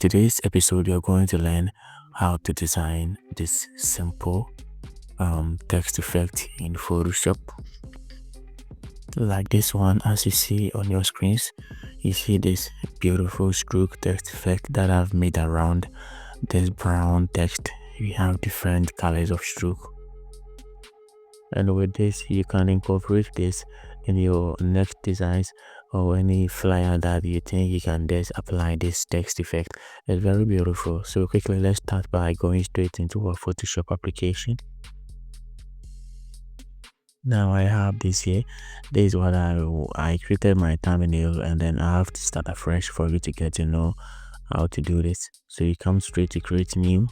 today's episode, you're going to learn how to design this simple text effect in Photoshop. Like this one, as you see on your screens, you see this beautiful stroke text effect that I've made around this brown text. We have different colors of stroke, and with this you can incorporate this in your next designs or any flyer that you think you can just apply this text effect. It's very beautiful. So quickly, let's start by going straight into our Photoshop application. Now I have this here. This is what I created my thumbnail, and then I have to start afresh for you to get to know how to do this. So you come straight to create new,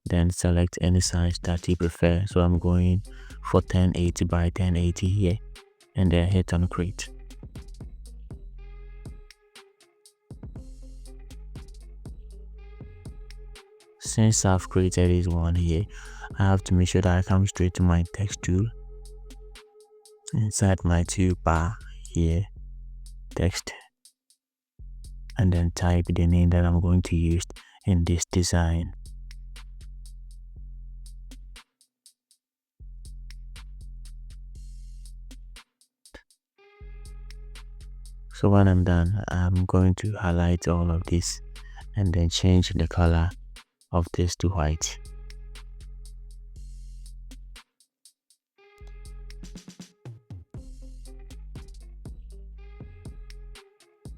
then select any size that you prefer. So I'm going for 1080 by 1080 here, and then hit on create. Since I've created this one here, I have to make sure that I come straight to my text tool. Inside my toolbar here, text, and then type the name that I'm going to use in this design. So when I'm done, I'm going to highlight all of this and then change the color of this to white.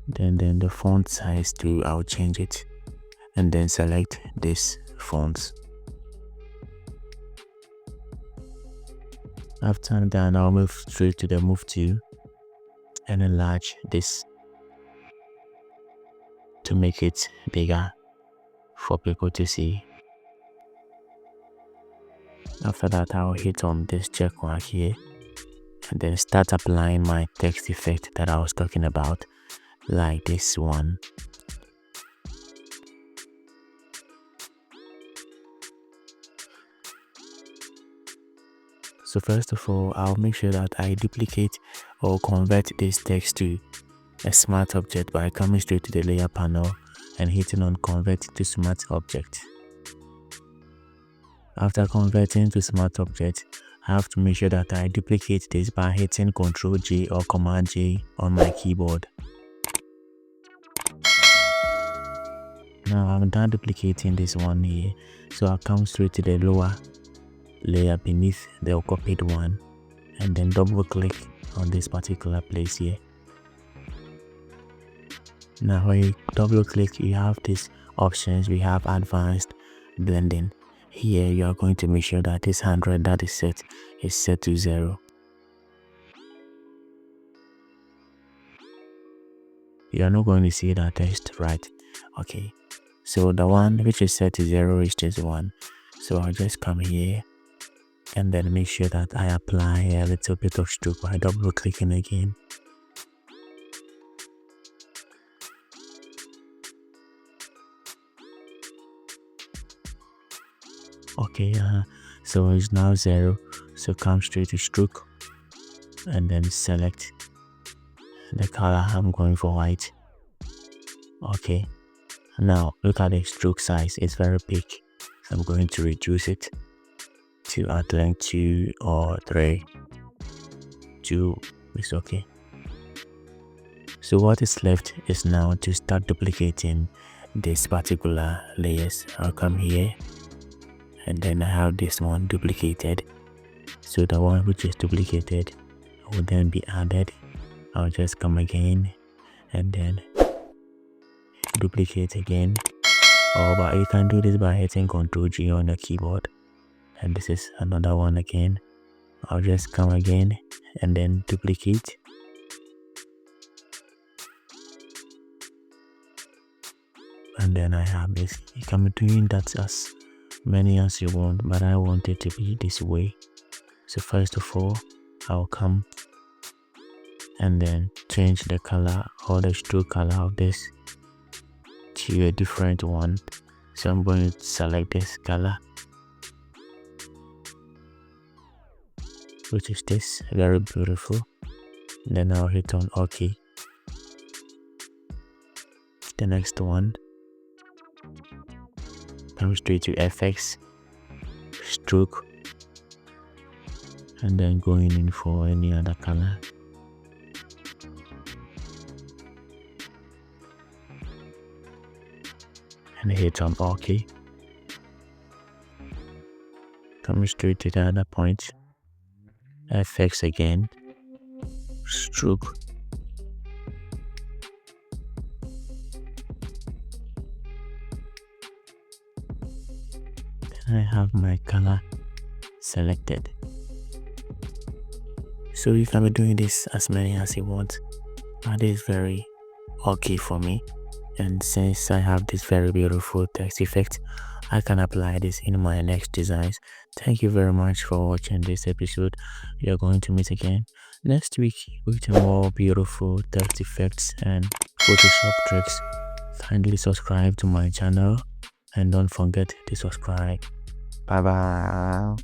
Then the font size too, I'll change it, and then select this font. After I'm done, I'll move straight to the move tool and enlarge this to make it bigger for people to see. After that, I'll hit on this check mark here and then start applying my text effect that I was talking about, like this one. So first of all, I'll make sure that I duplicate or convert this text to a smart object by coming straight to the layer panel and hitting on convert to smart object. After converting to smart object, I have to make sure that I duplicate this by hitting Ctrl J or Command J on my keyboard. Now I'm done duplicating this one here, so I'll come straight to the lower layer beneath the copied one and then double click on this particular place here. Now when you double click, you have these options. We have advanced blending. Here you are going to make sure that this 100 that is set to 0. You are not going to see that text, right? Okay, so the one which is set to 0 is this one. So I'll just come here and then make sure that I apply a little bit of stroke by double clicking again. Okay, so it's now 0, so come straight to stroke and then select the color. I'm going for white. Okay, now look at the stroke size, it's very big, so I'm going to reduce it to at length 2 or 3. 2 is okay. So what is left is now to start duplicating this particular layers. I'll come here and then I have this one duplicated, so the one which is duplicated will then be added. I'll just come again and then duplicate again, but you can do this by hitting Ctrl G on your keyboard, and this is another one again. I'll just come again and then duplicate, and then I have this. You can be doing that as many as you want, but I want it to be this way. So first of all, I'll come and then change the color or the stroke color of this to a different one. So I'm going to select this color, which is this, very beautiful. Then I'll hit on OK. the next one. Come straight to FX, stroke, and then going in for any other color. And hit on OK. Come straight to the other point, FX again, stroke, then I have my color selected. So you can be doing this as many as you want. That is very okay for me, and since I have this very beautiful text effect, I can apply this in my next designs. Thank you very much for watching this episode. We are going to meet again next week with more beautiful text effects and Photoshop tricks. Kindly subscribe to my channel and don't forget to subscribe. Bye bye.